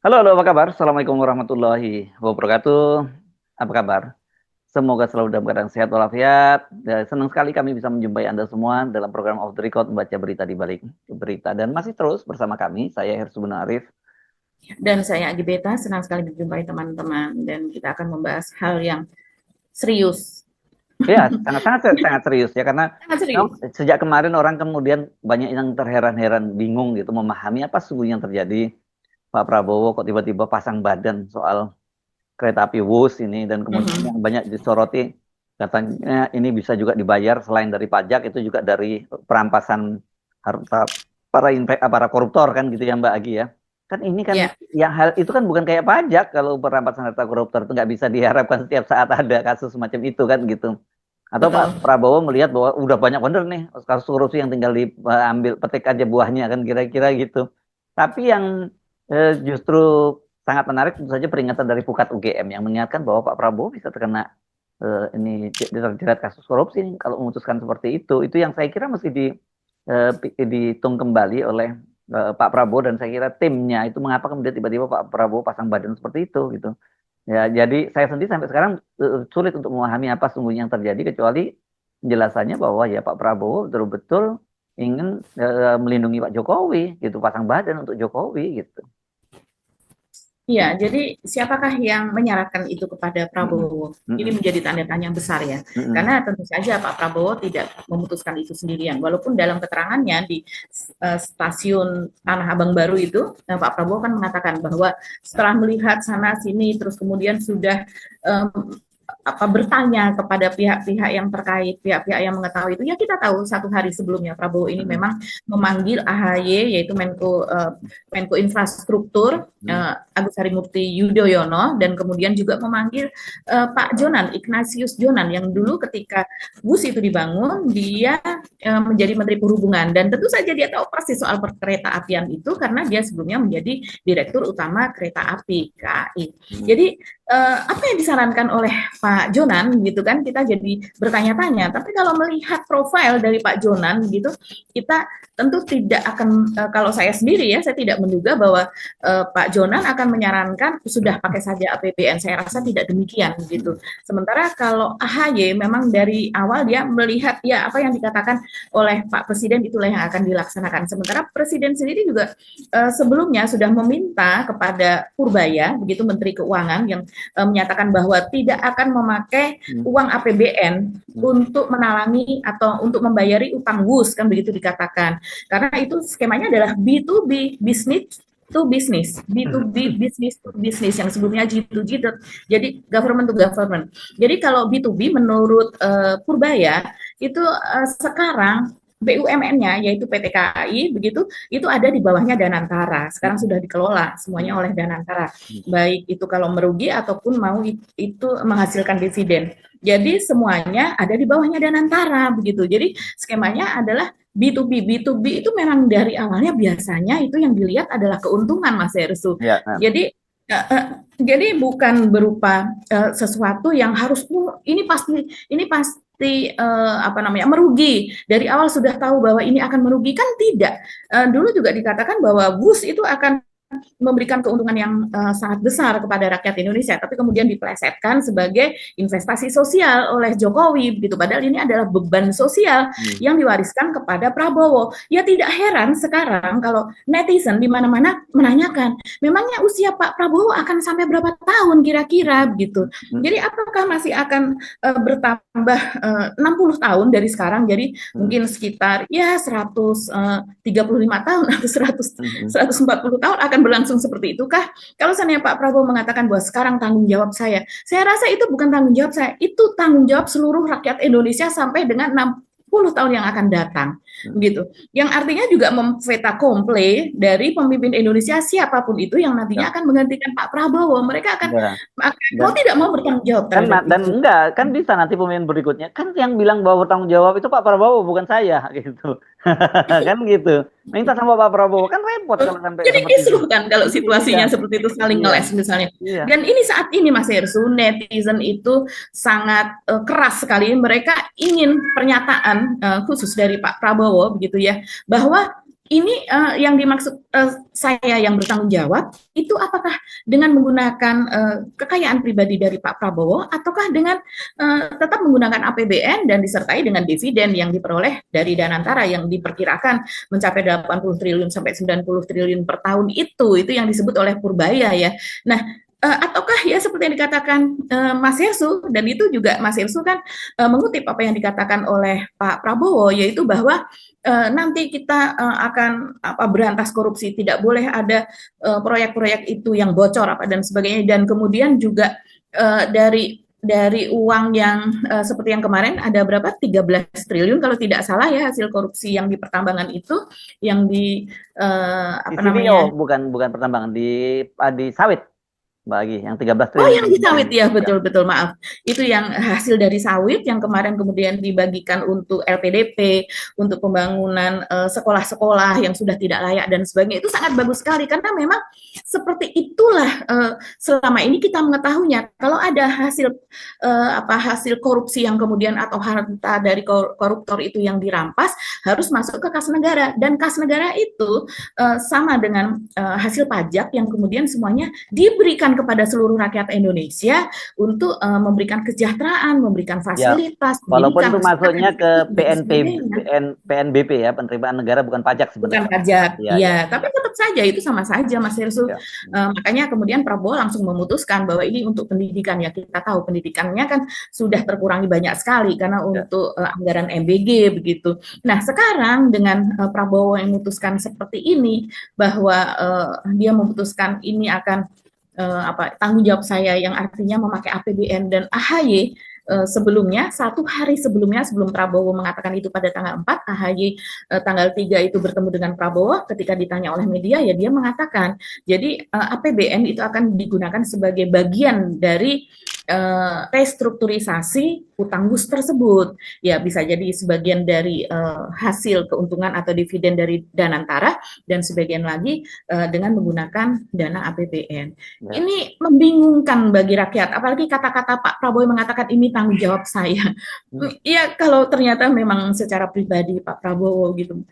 Halo, halo, apa kabar? Assalamualaikum warahmatullahi wabarakatuh. Apa kabar? Semoga selalu dalam keadaan sehat walafiat. Senang sekali kami bisa menjumpai Anda semua dalam program Off the Record membaca berita di balik berita. Dan masih terus bersama kami, saya Hersubun Arif. Dan saya Agi Beta, senang sekali berjumpa teman-teman dan kita akan membahas hal yang serius. Ya, sangat-sangat sangat serius ya karena Sangat memang serius. sejak kemarin orang kemudian banyak yang terheran-heran, bingung gitu memahami apa sesungguhnya yang terjadi. Pak Prabowo kok tiba-tiba pasang badan soal kereta api Wus ini dan kemudian Mhm. yang banyak disoroti katanya ini bisa juga dibayar selain dari pajak itu juga dari perampasan harta para koruptor kan gitu ya Mbak Agi ya. Kan ini kan Ya, yang hal itu kan bukan kayak pajak kalau perampasan harta koruptor itu nggak bisa diharapkan setiap saat ada kasus semacam itu kan gitu. Atau Pak betul. Prabowo melihat bahwa udah banyak bener nih kasus korupsi yang tinggal diambil petik aja buahnya kan kira-kira gitu. Tapi yang justru sangat menarik tentu saja peringatan dari Pukat UGM yang mengingatkan bahwa Pak Prabowo bisa terkena ini terjerat kasus korupsi nih, kalau memutuskan seperti itu. Itu yang saya kira mesti dihitung kembali oleh Pak Prabowo dan saya kira timnya itu mengapa kemudian tiba-tiba Pak Prabowo pasang badan seperti itu gitu. Ya, jadi saya sendiri sampai sekarang sulit untuk memahami apa sungguhnya yang terjadi kecuali penjelasannya bahwa ya Pak Prabowo betul-betul ingin melindungi Pak Jokowi gitu, pasang badan untuk Jokowi gitu. Iya, jadi siapakah yang menyarankan itu kepada Mm-mm. Prabowo? Ini Mm-mm. menjadi tanda tanya besar ya. Mm-mm. Karena tentu saja Pak Prabowo tidak memutuskan itu sendirian. Walaupun dalam keterangannya di stasiun Tanah Abang baru itu, Pak Prabowo kan mengatakan bahwa setelah melihat sana sini terus kemudian sudah um, bertanya kepada pihak-pihak yang terkait, pihak-pihak yang mengetahui itu, ya kita tahu satu hari sebelumnya Prabowo ini Mm-mm. memang memanggil AHY yaitu Menko Infrastruktur Mm-mm. Agus Harimurti Yudhoyono dan kemudian juga memanggil Pak Jonan Ignatius Jonan yang dulu ketika bus itu dibangun dia menjadi Menteri Perhubungan dan tentu saja dia tahu pasti soal perkereta apian itu karena dia sebelumnya menjadi Direktur Utama Kereta Api KAI. Mm-mm. Jadi apa yang disarankan oleh Pak Jonan gitu kan kita jadi bertanya-tanya. Tapi kalau melihat profil dari Pak Jonan gitu, kita tentu tidak akan kalau saya sendiri ya saya tidak menduga bahwa Pak Jonan akan menyarankan sudah pakai saja APBN. Saya rasa tidak demikian gitu. Sementara kalau AHY memang dari awal dia melihat ya apa yang dikatakan oleh Pak Presiden itulah yang akan dilaksanakan. Sementara Presiden sendiri juga sebelumnya sudah meminta kepada Purbaya begitu Menteri Keuangan yang menyatakan bahwa tidak akan memakai uang APBN untuk menalangi atau untuk membayari utang WUS kan begitu dikatakan karena itu skemanya adalah B2B business to business, B2B business to business yang sebelumnya G2G, jadi government to government. Jadi kalau B2B menurut Purbaya itu sekarang BUMN-nya yaitu PT KAI begitu itu ada di bawahnya Danantara. Sekarang sudah dikelola semuanya oleh Danantara. Baik itu kalau merugi ataupun mau itu menghasilkan dividen. Jadi semuanya ada di bawahnya Danantara begitu. Jadi skemanya adalah B2B. B2B itu memang dari awalnya biasanya itu yang dilihat adalah keuntungan Mas Ersu. Ya, nah. Jadi jadi bukan berupa sesuatu yang harus ini pasti apa namanya merugi dari awal sudah tahu bahwa ini akan merugikan tidak. Dulu juga dikatakan bahwa bus itu akan memberikan keuntungan yang sangat besar kepada rakyat Indonesia, tapi kemudian dipelesetkan sebagai investasi sosial oleh Jokowi, begitu. Padahal ini adalah beban sosial yang diwariskan kepada Prabowo. Ya tidak heran sekarang kalau netizen di mana-mana menanyakan, memangnya usia Pak Prabowo akan sampai berapa tahun kira-kira, begitu. Jadi apakah masih akan bertambah 60 tahun dari sekarang, jadi mungkin sekitar ya 135 tahun atau 140 tahun akan berlangsung seperti itukah? Kalau seandainya Pak Prabowo mengatakan bahwa sekarang tanggung jawab saya rasa itu bukan tanggung jawab saya, itu tanggung jawab seluruh rakyat Indonesia sampai dengan 60 tahun yang akan datang, begitu. Yang artinya juga memveta komple dari pemimpin Indonesia siapapun itu yang nantinya Ya, akan menggantikan Pak Prabowo. Mereka akan, ya. mau Dan tidak mau bertanggung jawab kan terhadap dan itu. enggak kan bisa nanti pemimpin berikutnya kan yang bilang bahwa bertanggung jawab itu Pak Prabowo bukan saya gitu. Kan gitu. Minta sama Pak Prabowo kan repot kalau sampai Jadi seperti itu. kisruh kan kalau Iya, situasinya seperti itu saling iya, ngeles misalnya. iya. Dan ini saat ini Mas Hersu, netizen itu sangat keras sekali. Mereka ingin pernyataan khusus dari Pak Prabowo begitu ya, bahwa ini yang dimaksud saya yang bertanggung jawab itu apakah dengan menggunakan kekayaan pribadi dari Pak Prabowo ataukah dengan tetap menggunakan APBN dan disertai dengan dividen yang diperoleh dari Danantara yang diperkirakan mencapai 80 triliun sampai 90 triliun per tahun itu yang disebut oleh Purbaya ya. Nah, ataukah ya seperti yang dikatakan Mas Hersu, dan itu juga Mas Hersu kan mengutip apa yang dikatakan oleh Pak Prabowo, yaitu bahwa nanti kita akan berantas korupsi, tidak boleh ada proyek-proyek itu yang bocor apa dan sebagainya, dan kemudian juga dari uang yang seperti yang kemarin ada berapa 13 triliun kalau tidak salah ya hasil korupsi yang di pertambangan itu yang di Di CPO, bukan pertambangan, di sawit. Bagi yang 13 Oh, triliun. yang di sawit ya, betul-betul maaf. Itu yang hasil dari sawit yang kemarin kemudian dibagikan untuk LPDP, untuk pembangunan sekolah-sekolah yang sudah tidak layak dan sebagainya. Itu sangat bagus sekali karena memang seperti itulah selama ini kita mengetahuinya. Kalau ada hasil korupsi yang kemudian atau harta dari koruptor itu yang dirampas harus masuk ke kas negara, dan kas negara itu sama dengan hasil pajak yang kemudian semuanya diberikan kepada seluruh rakyat Indonesia untuk memberikan kesejahteraan, memberikan fasilitas, walaupun itu pendidikan, masuknya ke sebagainya. PNBP ya, penerimaan negara bukan pajak Bukan sebenarnya. pajak, Ya, iya. Tapi tetap saja itu sama saja, Mas Hersu. ya. Makanya kemudian Prabowo langsung memutuskan bahwa ini untuk pendidikan ya. Kita tahu pendidikannya kan sudah terkurangi banyak sekali karena untuk anggaran MBG begitu. Nah sekarang dengan Prabowo yang memutuskan seperti ini bahwa dia memutuskan ini akan tanggung jawab saya yang artinya memakai APBN, dan AHY sebelumnya, 1 hari sebelumnya sebelum Prabowo mengatakan itu pada tanggal 4, AHY tanggal 3 itu bertemu dengan Prabowo, ketika ditanya oleh media ya dia mengatakan jadi APBN itu akan digunakan sebagai bagian dari restrukturisasi utang bus tersebut. Ya bisa jadi sebagian dari hasil keuntungan atau dividen dari Danantara dan sebagian lagi dengan menggunakan dana APBN. Ya. Ini membingungkan bagi rakyat, apalagi kata-kata Pak Prabowo mengatakan ini tanggung jawab saya. Iya, kalau ternyata memang secara pribadi Pak Prabowo gitu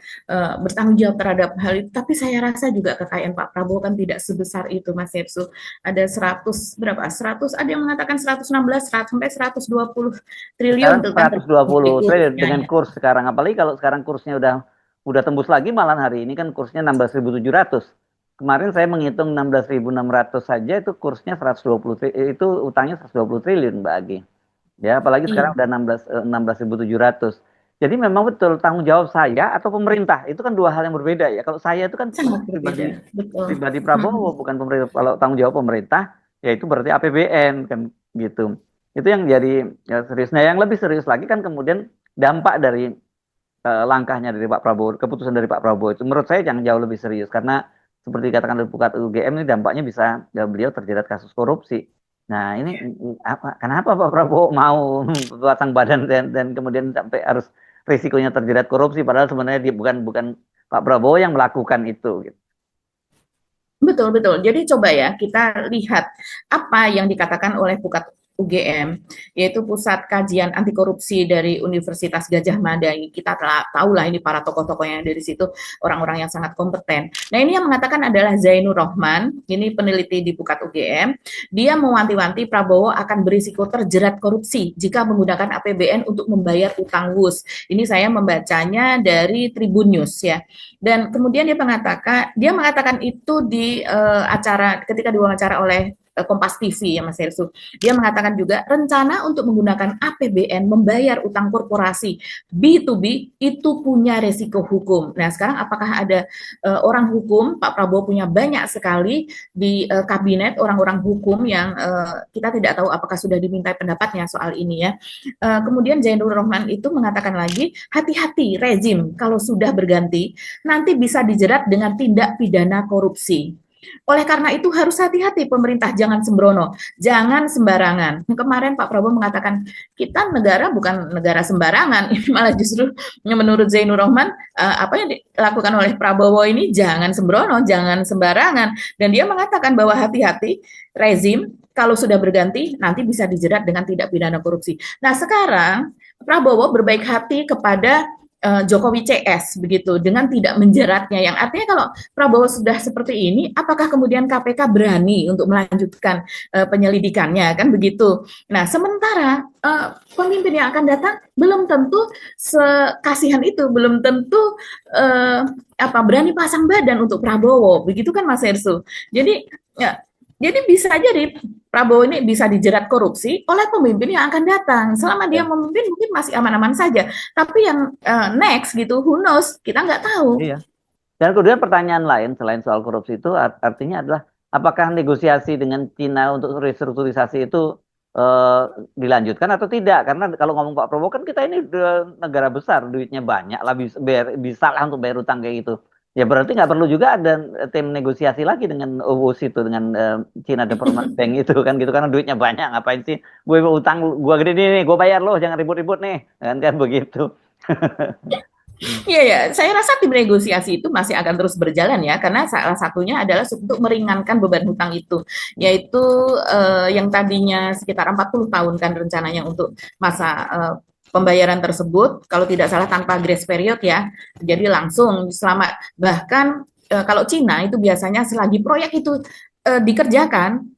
bertanggung jawab terhadap hal itu, tapi saya rasa juga kekayaan Pak Prabowo kan tidak sebesar itu, Mas Hersu. Ada 100 berapa? 100, ada yang mengatakan 116 sampai 120 triliun. Sekarang 120 triliun dengan kurs sekarang, apalagi kalau sekarang kursnya udah tembus lagi, malah hari ini kan kursnya 16.700. Kemarin saya menghitung 16.600 saja itu kursnya 120 triliun, itu utangnya 120 triliun Mbak Agi. Ya, apalagi sekarang udah 16.700. Jadi memang betul tanggung jawab saya atau pemerintah itu kan dua hal yang berbeda ya. Kalau saya itu kan pribadi Prabowo, bukan pemerintah. Kalau tanggung jawab pemerintah ya itu berarti APBN kan gitu. Itu yang jadi ya, serius. Nah, yang lebih serius lagi kan kemudian dampak dari langkahnya dari Pak Prabowo, keputusan dari Pak Prabowo itu menurut saya yang jauh lebih serius karena seperti dikatakan oleh Pukat UGM ini dampaknya bisa ya, beliau terjerat kasus korupsi. Nah, ini kenapa Pak Prabowo mau pasang badan dan kemudian sampai harus risikonya terjerat korupsi padahal sebenarnya dia bukan Pak Prabowo yang melakukan itu gitu. Betul. Jadi coba ya kita lihat apa yang dikatakan oleh Pukat UGM, yaitu Pusat Kajian Anti Korupsi dari Universitas Gadjah Mada. Kita tahu lah ini para tokoh-tokoh yang dari situ orang-orang yang sangat kompeten. Nah ini yang mengatakan adalah Zainur Rohman, ini peneliti di Pukat UGM. Dia mewanti-wanti Prabowo akan berisiko terjerat korupsi jika menggunakan APBN untuk membayar utang WUS. Ini saya membacanya dari Tribun News ya. Dan kemudian dia mengatakan itu di acara ketika diwawancara oleh Kompas TV ya Mas Hersu. Dia mengatakan juga rencana untuk menggunakan APBN membayar utang korporasi B2B itu punya resiko hukum. Nah sekarang apakah ada orang hukum, Pak Prabowo punya banyak sekali di kabinet orang-orang hukum yang kita tidak tahu apakah sudah dimintai pendapatnya soal ini ya. Kemudian Zainur Rohman itu mengatakan lagi, hati-hati rezim kalau sudah berganti nanti bisa dijerat dengan tindak pidana korupsi. Oleh karena itu harus hati-hati pemerintah, jangan sembrono, jangan sembarangan. Kemarin Pak Prabowo mengatakan kita negara bukan negara sembarangan, ini malah justru menurut Zainur Rohman apa yang dilakukan oleh Prabowo ini jangan sembrono, jangan sembarangan. Dan dia mengatakan bahwa hati-hati rezim kalau sudah berganti nanti bisa dijerat dengan tindak pidana korupsi. Nah sekarang Prabowo berbaik hati kepada Jokowi CS begitu dengan tidak menjeratnya, yang artinya kalau Prabowo sudah seperti ini, apakah kemudian KPK berani untuk melanjutkan penyelidikannya, kan begitu. Nah, sementara pemimpin yang akan datang belum tentu sekasihan itu, belum tentu berani pasang badan untuk Prabowo, begitu kan Mas Hersu. Jadi ya, jadi bisa jadi Prabowo ini bisa dijerat korupsi oleh pemimpin yang akan datang. Selama dia memimpin mungkin masih aman-aman saja. Tapi yang next gitu, who knows, kita nggak tahu. Iya. Dan kemudian pertanyaan lain selain soal korupsi itu artinya adalah apakah negosiasi dengan Cina untuk restrukturisasi itu eh, dilanjutkan atau tidak? Karena kalau ngomong Pak Prabowo kan kita ini negara besar, duitnya banyak lah, bisa lah untuk bayar utang kayak gitu. Ya berarti nggak perlu juga ada tim negosiasi lagi dengan OWOS itu, dengan China Development Bank itu kan gitu, karena duitnya banyak, ngapain sih gue utang, gue gede nih, gue bayar loh, jangan ribut-ribut nih, kan begitu. Iya ya, saya rasa tim negosiasi itu masih akan terus berjalan ya, karena salah satunya adalah untuk meringankan beban hutang itu, yaitu yang tadinya sekitar 40 tahun kan rencananya untuk masa pembayaran tersebut, kalau tidak salah tanpa grace period ya, jadi langsung selama, bahkan kalau Cina itu biasanya selagi proyek itu dikerjakan,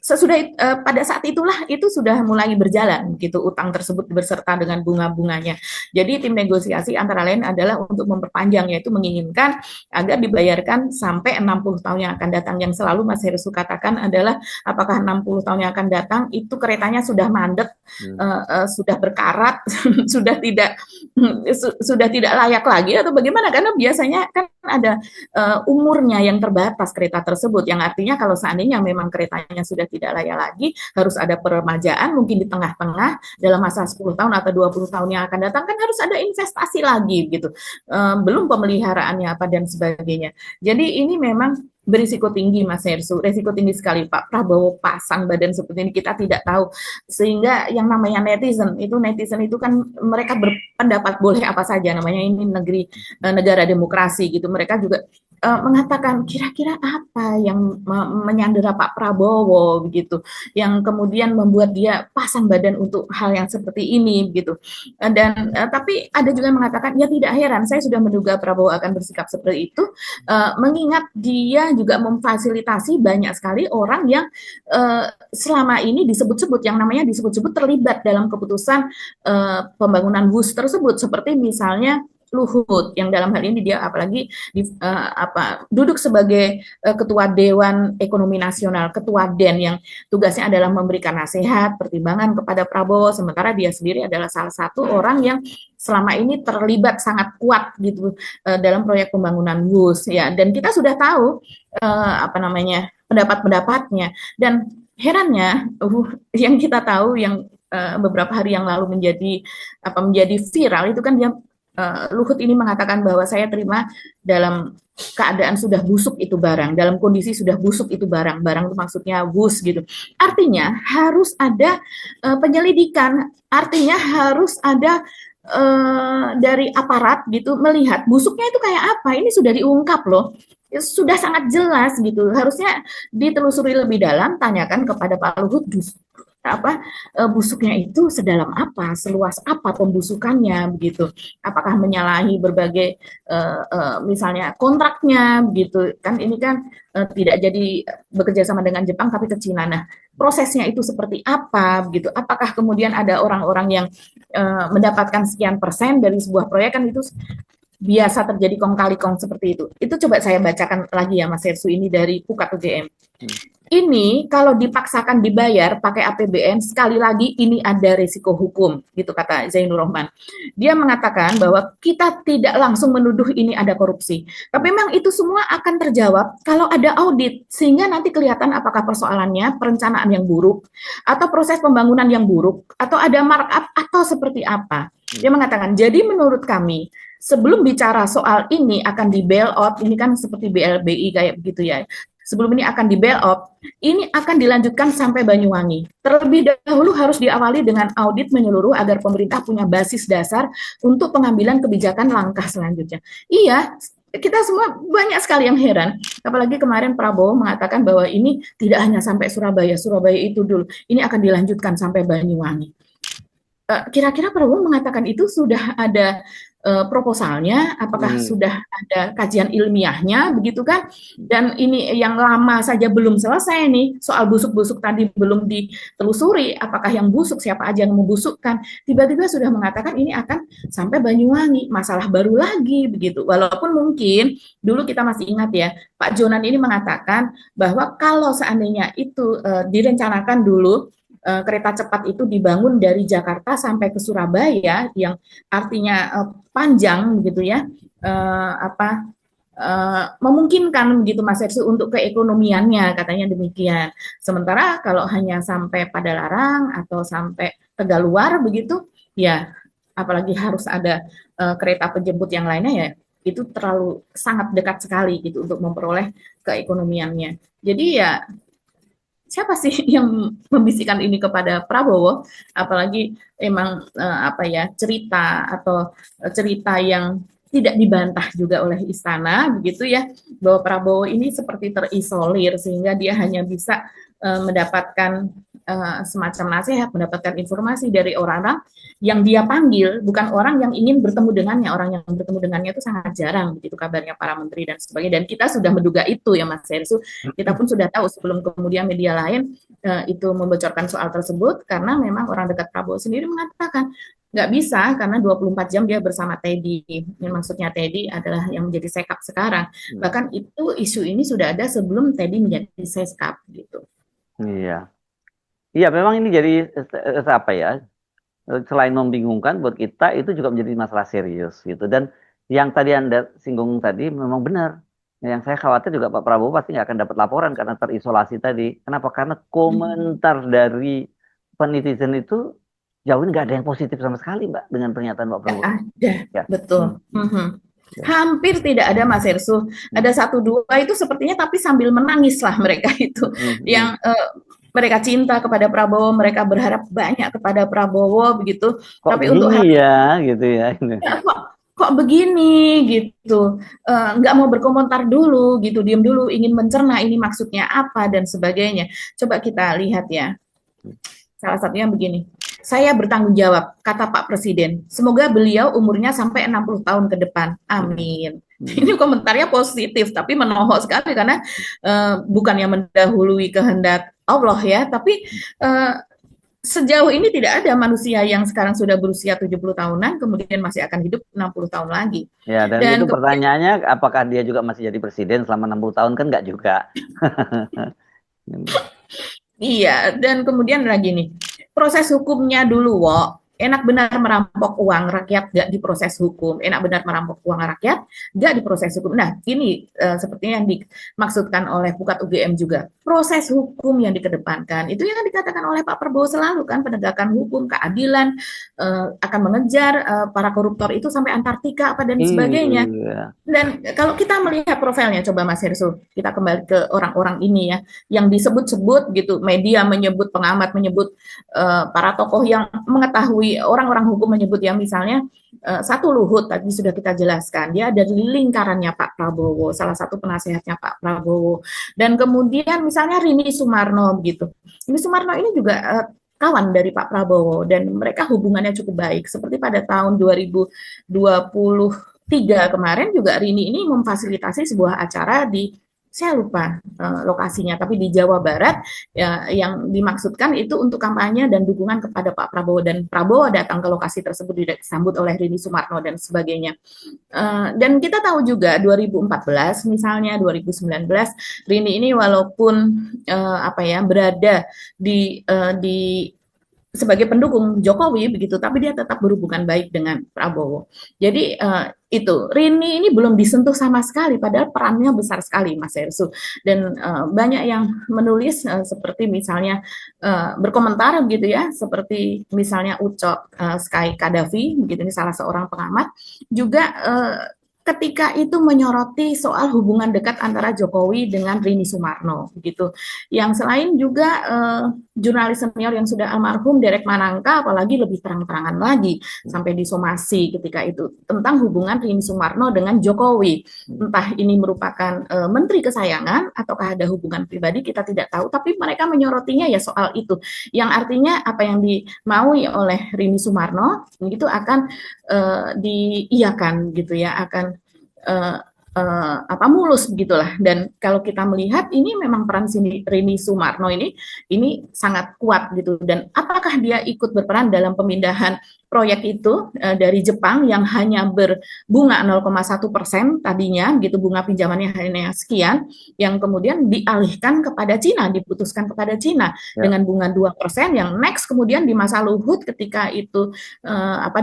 sesudah pada saat itulah itu sudah mulai berjalan gitu utang tersebut berserta dengan bunga-bunganya. Jadi tim negosiasi antara lain adalah untuk memperpanjang, yaitu menginginkan agar dibayarkan sampai 60 tahun yang akan datang. Yang selalu Mas Herusu katakan adalah apakah 60 tahun yang akan datang itu keretanya sudah mandek, sudah berkarat, sudah tidak layak lagi atau bagaimana? Karena biasanya kan ada umurnya yang terbatas kereta tersebut, yang artinya kalau seandainya memang keretanya sudah tidak layak lagi, harus ada peremajaan mungkin di tengah-tengah dalam masa 10 tahun atau 20 tahun yang akan datang, kan harus ada investasi lagi gitu, belum pemeliharaannya apa dan sebagainya. Jadi ini memang berisiko tinggi Mas Hersu, resiko tinggi sekali Pak Prabowo pasang badan seperti ini, kita tidak tahu. Sehingga yang namanya netizen itu kan mereka berpendapat boleh apa saja, namanya ini negara demokrasi gitu. Mereka juga mengatakan kira-kira apa yang menyandera Pak Prabowo begitu, yang kemudian membuat dia pasang badan untuk hal yang seperti ini begitu. Dan tapi ada juga yang mengatakan ya tidak heran, saya sudah menduga Prabowo akan bersikap seperti itu, mengingat dia juga memfasilitasi banyak sekali orang yang selama ini disebut-sebut, yang namanya disebut-sebut terlibat dalam keputusan pembangunan WUS tersebut, seperti misalnya Luhut, yang dalam hal ini dia apalagi duduk sebagai ketua Dewan Ekonomi Nasional, ketua DEN, yang tugasnya adalah memberikan nasihat, pertimbangan kepada Prabowo, sementara dia sendiri adalah salah satu orang yang selama ini terlibat sangat kuat gitu dalam proyek pembangunan WUS ya, dan kita sudah tahu pendapat-pendapatnya, dan herannya yang kita tahu yang beberapa hari yang lalu menjadi viral itu kan dia, Luhut ini mengatakan bahwa saya terima dalam keadaan sudah busuk itu barang, dalam kondisi sudah busuk itu barang itu maksudnya WUS gitu. Artinya harus ada penyelidikan, artinya harus ada dari aparat gitu melihat busuknya itu kayak apa. Ini sudah diungkap loh, sudah sangat jelas gitu. Harusnya ditelusuri lebih dalam, tanyakan kepada Pak Luhut busuknya itu sedalam apa, seluas apa pembusukannya begitu, apakah menyalahi berbagai misalnya kontraknya begitu kan, ini kan tidak jadi bekerja sama dengan Jepang tapi ke Cina. Nah, prosesnya itu seperti apa begitu, apakah kemudian ada orang-orang yang mendapatkan sekian persen dari sebuah proyek, kan itu biasa terjadi kong kali kong seperti itu. Itu coba saya bacakan lagi ya Mas Hersu, ini dari Pukat UGM. Ini kalau dipaksakan dibayar pakai APBN, sekali lagi ini ada risiko hukum, gitu kata Zainur Rohman. Dia mengatakan bahwa kita tidak langsung menuduh ini ada korupsi, tapi memang itu semua akan terjawab kalau ada audit, sehingga nanti kelihatan apakah persoalannya perencanaan yang buruk, atau proses pembangunan yang buruk, atau ada markup, atau seperti apa. Dia mengatakan, jadi menurut kami, sebelum bicara soal ini akan di bail out, ini kan seperti BLBI kayak begitu ya, sebelum ini akan di bail out, ini akan dilanjutkan sampai Banyuwangi. Terlebih dahulu harus diawali dengan audit menyeluruh agar pemerintah punya basis dasar untuk pengambilan kebijakan langkah selanjutnya. Iya, kita semua banyak sekali yang heran, apalagi kemarin Prabowo mengatakan bahwa ini tidak hanya sampai Surabaya itu dulu, ini akan dilanjutkan sampai Banyuwangi. Kira-kira Prabowo mengatakan itu sudah ada proposalnya, apakah sudah ada kajian ilmiahnya, begitu kan? Dan ini yang lama saja belum selesai nih, soal busuk-busuk tadi belum ditelusuri, apakah yang busuk, siapa aja yang membusukkan, tiba-tiba sudah mengatakan ini akan sampai Banyuwangi, masalah baru lagi, begitu. Walaupun mungkin dulu kita masih ingat ya, Pak Jonan ini mengatakan bahwa kalau seandainya itu direncanakan dulu kereta cepat itu dibangun dari Jakarta sampai ke Surabaya, yang artinya panjang gitu ya, memungkinkan begitu Mas Hersu untuk keekonomiannya, katanya demikian. Sementara kalau hanya sampai Padalarang atau sampai Tegaluar begitu, ya apalagi harus ada kereta penjemput yang lainnya, ya itu terlalu sangat dekat sekali gitu untuk memperoleh keekonomiannya. Jadi ya siapa sih yang membisikkan ini kepada Prabowo, apalagi emang cerita atau cerita yang tidak dibantah juga oleh istana begitu ya, bahwa Prabowo ini seperti terisolir sehingga dia hanya bisa mendapatkan semacam nasihat, mendapatkan informasi dari orang-orang yang dia panggil, bukan orang yang ingin bertemu dengannya. Orang yang bertemu dengannya itu sangat jarang, begitu kabarnya para menteri dan sebagainya. Dan kita sudah menduga itu ya Mas Hersu. Kita pun sudah tahu sebelum kemudian media lain itu membocorkan soal tersebut, karena memang orang dekat Prabowo sendiri mengatakan nggak bisa karena 24 jam dia bersama Teddy. Yang maksudnya Teddy adalah yang menjadi sekap sekarang. Bahkan itu isu ini sudah ada sebelum Teddy menjadi sekap gitu. Iya. Iya, memang ini jadi apa ya? Selain membingungkan buat kita, itu juga menjadi masalah serius gitu. Dan yang tadi Anda singgung tadi memang benar. Yang saya khawatir juga Pak Prabowo pasti nggak akan dapat laporan karena terisolasi tadi. Kenapa? Karena komentar dari netizen itu jauh ini nggak ada yang positif sama sekali, Mbak, dengan pernyataan Pak Prabowo. Ada, ya. Betul. Hampir tidak ada Mas Hersu. Ada satu dua itu sepertinya tapi sambil menangis lah mereka itu. Yang mereka cinta kepada Prabowo, mereka berharap banyak kepada Prabowo begitu. Kok tapi begini untuk ya, gitu ya. Ya, kok begini gitu, nggak mau berkomentar dulu gitu, diam dulu, ingin mencerna ini maksudnya apa dan sebagainya. Coba kita lihat ya. Salah satunya begini. Saya bertanggung jawab, kata Pak Presiden. Semoga beliau umurnya sampai 60 tahun ke depan. Amin. Ini komentarnya positif, tapi menohok sekali karena bukan yang mendahului kehendak Allah ya, tapi sejauh ini tidak ada manusia yang sekarang sudah berusia 70 tahunan kemudian masih akan hidup 60 tahun lagi. Ya, dan itu pertanyaannya apakah dia juga masih jadi presiden selama 60 tahun, kan enggak juga. Iya, dan kemudian lagi nih, proses hukumnya dulu, enak benar merampok uang rakyat, nggak diproses hukum. Enak benar merampok uang rakyat, nggak diproses hukum. Nah, ini sepertinya yang dimaksudkan oleh Pukat UGM juga. Proses hukum yang dikedepankan. Itu yang dikatakan oleh Pak Prabowo selalu kan, penegakan hukum, keadilan, akan mengejar para koruptor itu sampai Antartika, apa dan sebagainya. Dan kalau kita melihat profilnya, coba Mas Hersu, kita kembali ke orang-orang ini ya, yang disebut-sebut gitu, media menyebut, pengamat menyebut, para tokoh yang mengetahui, orang-orang hukum menyebut ya, misalnya satu Luhut tadi sudah kita jelaskan, dia ada di lingkarannya Pak Prabowo, salah satu penasehatnya Pak Prabowo. Dan kemudian misalnya Rini Sumarno begitu. Rini Sumarno ini juga kawan dari Pak Prabowo dan mereka hubungannya cukup baik. Seperti pada tahun 2023 kemarin juga Rini ini memfasilitasi sebuah acara di, saya lupa lokasinya, tapi di Jawa Barat ya, yang dimaksudkan itu untuk kampanye dan dukungan kepada Pak Prabowo, dan Prabowo datang ke lokasi tersebut disambut oleh Rini Sumarno dan sebagainya. Dan kita tahu juga 2014 misalnya, 2019 Rini ini walaupun berada di sebagai pendukung Jokowi begitu, tapi dia tetap berhubungan baik dengan Prabowo. Jadi itu Rini ini belum disentuh sama sekali, padahal perannya besar sekali Mas Hersu. Dan banyak yang menulis seperti misalnya berkomentar gitu ya, seperti misalnya Ucok Sky Kadafi, begitu, ini salah seorang pengamat juga ketika itu menyoroti soal hubungan dekat antara Jokowi dengan Rini Sumarno gitu. Yang selain juga jurnalis senior yang sudah almarhum Derek Manangka apalagi lebih terang-terangan lagi sampai disomasi ketika itu tentang hubungan Rini Sumarno dengan Jokowi. Entah ini merupakan menteri kesayangan ataukah ada hubungan pribadi kita tidak tahu, tapi mereka menyorotinya ya soal itu. Yang artinya apa yang dimaui oleh Rini Sumarno itu akan diiyakan gitu ya, akan mulus begitulah. Dan kalau kita melihat ini memang peran Rini Sumarno ini sangat kuat gitu. Dan apakah dia ikut berperan dalam pemindahan proyek itu dari Jepang yang hanya berbunga 0,1% tadinya gitu, bunga pinjamannya hanya sekian, yang kemudian dialihkan kepada Cina, diputuskan kepada Cina dengan bunga 2%, yang next kemudian di masa Luhut ketika itu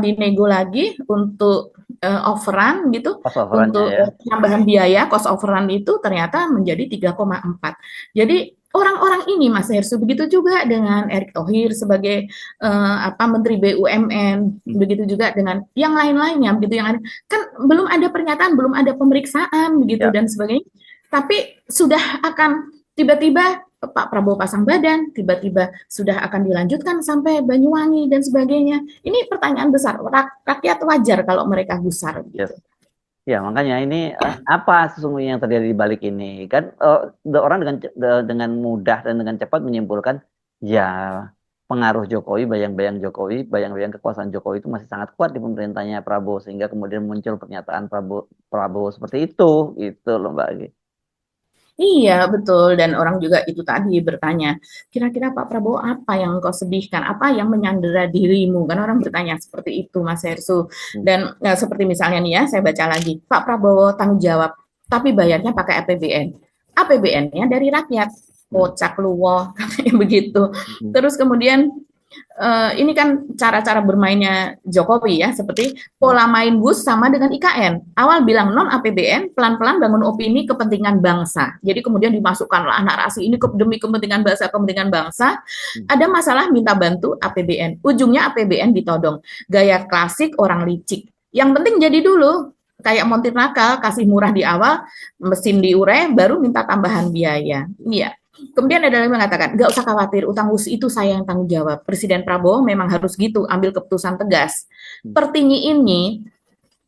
dinego lagi untuk overrun gitu, untuk tambahan biaya cost overrun itu ternyata menjadi 3,4. Jadi orang-orang ini Mas Hersu, begitu juga dengan Erick Thohir sebagai Menteri BUMN, begitu juga dengan yang lain-lainnya, begitu yang kan belum ada pernyataan, belum ada pemeriksaan begitu dan sebagainya. Tapi sudah akan tiba-tiba Pak Prabowo pasang badan, tiba-tiba sudah akan dilanjutkan sampai Banyuwangi dan sebagainya. Ini pertanyaan besar. Rakyat wajar kalau mereka gusar gitu. Ya, makanya ini apa sesungguhnya yang terjadi di balik ini? Kan orang dengan mudah dan dengan cepat menyimpulkan ya pengaruh Jokowi, bayang-bayang Jokowi, bayang-bayang kekuasaan Jokowi itu masih sangat kuat di pemerintahnya Prabowo, sehingga kemudian muncul pernyataan Prabowo seperti itu, gitu loh Mbak Agi. Iya, betul. Dan orang juga itu tadi bertanya, kira-kira Pak Prabowo apa yang engkau sedihkan? Apa yang menyandera dirimu? Kan orang bertanya seperti itu, Mas Hersu. Dan seperti misalnya nih ya, saya baca lagi, Pak Prabowo tanggung jawab, tapi bayarnya pakai APBN. APBN-nya dari rakyat. Kocak luwo, katanya begitu. Terus kemudian ini kan cara-cara bermainnya Jokowi ya, seperti pola main bus sama dengan IKN. Awal bilang non APBN, pelan-pelan bangun opini kepentingan bangsa. Jadi kemudian dimasukkanlah narasi ini demi kepentingan bangsa. Ada masalah minta bantu APBN. Ujungnya APBN ditodong. Gaya klasik orang licik. Yang penting jadi dulu. Kayak montir nakal, kasih murah di awal, mesin diure, baru minta tambahan biaya. Iya. Kemudian ada yang mengatakan, nggak usah khawatir, utang WUS itu saya yang tanggung jawab. Presiden Prabowo memang harus gitu, ambil keputusan tegas. Pertinggi ini,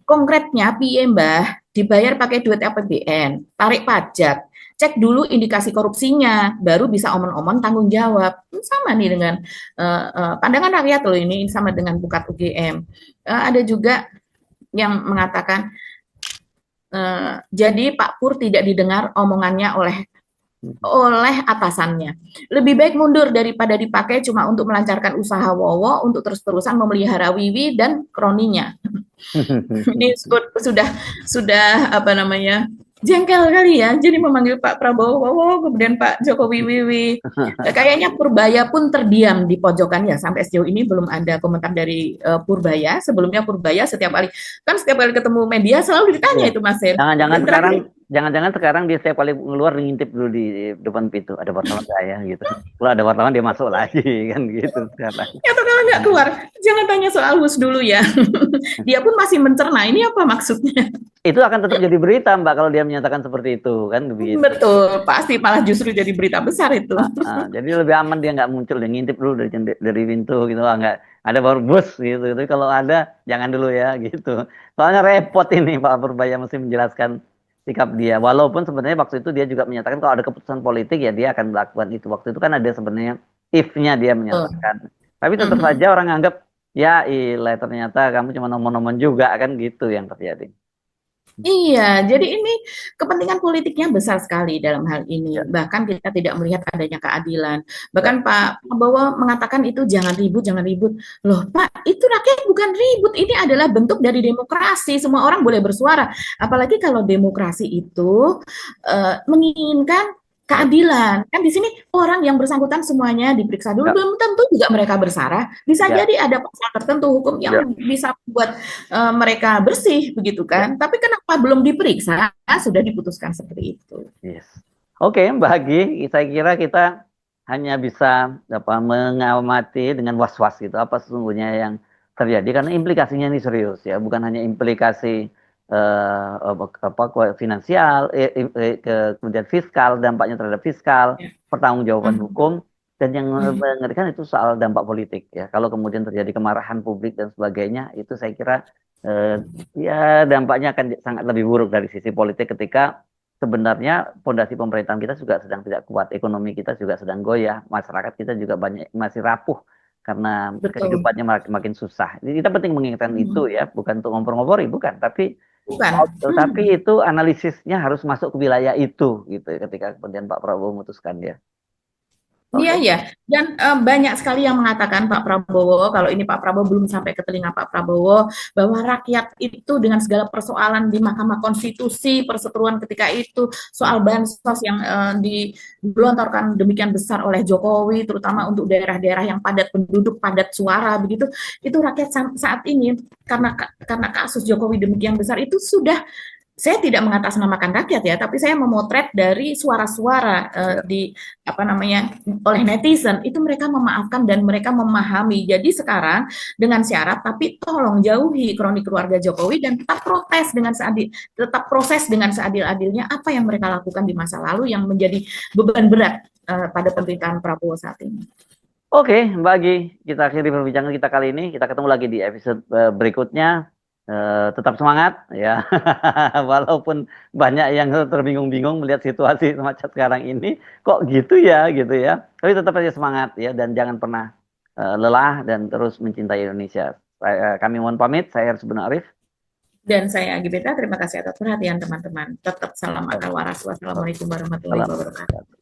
konkretnya piye mbah, dibayar pakai duit APBN, tarik pajak, cek dulu indikasi korupsinya, baru bisa omong-omong tanggung jawab. Sama nih dengan pandangan rakyat loh ini, sama dengan Bukat UGM. Ada juga yang mengatakan, jadi Pak Pur tidak didengar omongannya oleh atasannya. Lebih baik mundur daripada dipakai cuma untuk melancarkan usaha Wowo untuk terus-terusan memelihara Wiwi dan kroninya. Ini sudah jengkel kali ya. Jadi memanggil Pak Prabowo Wowo, kemudian Pak Jokowi Wiwi. Kayaknya Purbaya pun terdiam di pojokan ya. Sampai sejauh ini belum ada komentar dari Purbaya. Sebelumnya Purbaya setiap kali ketemu media selalu ditanya itu Mas Her. Jangan-jangan sekarang dia setiap kali keluar ngintip dulu di depan pintu, ada wartawan saya gitu. Kalau ada wartawan dia masuk lagi kan gitu sekarang. Atau kalau nggak keluar, jangan tanya soal WUS dulu ya. Dia pun masih mencerna ini apa maksudnya. Itu akan tetap jadi berita Mbak kalau dia menyatakan seperti itu kan begitu. Betul, pasti malah justru jadi berita besar itu. Jadi lebih aman dia nggak muncul, dia ngintip dulu dari pintu gitu, nggak ada baru bus gitu. Tapi kalau ada jangan dulu ya gitu. Soalnya repot ini Pak Purbaya mesti menjelaskan sikap dia. Walaupun sebenarnya waktu itu dia juga menyatakan kalau ada keputusan politik ya dia akan melakukan itu. Waktu itu kan ada sebenarnya if-nya dia menyatakan. Tapi tetap saja orang anggap ya ilah ternyata kamu cuma nomor-nomor juga kan gitu yang terjadi. Iya, jadi ini kepentingan politiknya besar sekali dalam hal ini. Bahkan kita tidak melihat adanya keadilan. Bahkan Pak Prabowo mengatakan itu jangan ribut, jangan ribut. Loh Pak, itu rakyat bukan ribut. Ini adalah bentuk dari demokrasi. Semua orang boleh bersuara. Apalagi kalau demokrasi itu menginginkan keadilan. Kan di sini orang yang bersangkutan semuanya diperiksa dulu, belum tentu juga mereka bersalah. Bisa jadi ada pasal tertentu hukum yang bisa membuat mereka bersih begitu kan. Tapi kenapa belum diperiksa? Sudah diputuskan seperti itu. Yes. Oke, Mbak Hagi, saya kira kita hanya bisa mengamati dengan was-was gitu apa sesungguhnya yang terjadi karena implikasinya ini serius ya, bukan hanya implikasi finansial, kemudian fiskal, dampaknya terhadap fiskal, Ya. pertanggungjawaban Hmm. hukum, dan yang Hmm. mengerikan itu soal dampak politik ya. Kalau kemudian terjadi kemarahan publik dan sebagainya, itu saya kira ya dampaknya akan sangat lebih buruk dari sisi politik ketika sebenarnya fondasi pemerintahan kita juga sedang tidak kuat, ekonomi kita juga sedang goyah, masyarakat kita juga banyak masih rapuh karena Betul. kehidupannya makin susah. Jadi kita penting mengingatkan itu Hmm. ya, bukan untuk ngompor-ngompori, bukan, Bukan. tapi Hmm. itu analisisnya harus masuk ke wilayah itu gitu ketika kemudian Pak Prabowo memutuskan dia. Iya, Oke. ya. Dan banyak sekali yang mengatakan Pak Prabowo, kalau ini Pak Prabowo belum sampai ke telinga Pak Prabowo, bahwa rakyat itu dengan segala persoalan di Mahkamah Konstitusi, perseteruan ketika itu, soal bansos yang digelontorkan demikian besar oleh Jokowi, terutama untuk daerah-daerah yang padat penduduk, padat suara, begitu, itu rakyat saat ini, karena kasus Jokowi demikian besar, itu sudah saya tidak mengatasnamakan rakyat ya, tapi saya memotret dari suara-suara Ya. di apa namanya oleh netizen itu mereka memaafkan dan mereka memahami. Jadi sekarang dengan syarat tapi tolong jauhi kroni keluarga Jokowi dan tetap proses dengan seadil-adilnya apa yang mereka lakukan di masa lalu yang menjadi beban berat pada pemerintahan Prabowo saat ini. Oke, Mbak Agi, kita akhiri perbincangan kita kali ini. Kita ketemu lagi di episode berikutnya. Tetap semangat ya, walaupun banyak yang terbingung-bingung melihat situasi semacam sekarang ini, kok gitu ya, gitu ya. Tapi tetap aja semangat ya, dan jangan pernah lelah dan terus mencintai Indonesia. Kami mohon pamit. Saya Harus Arif. Dan saya Agi Beta, terima kasih atas perhatian teman-teman. Tetap salam akal waras. Wassalamualaikum warahmatullahi Salam. wabarakatuh.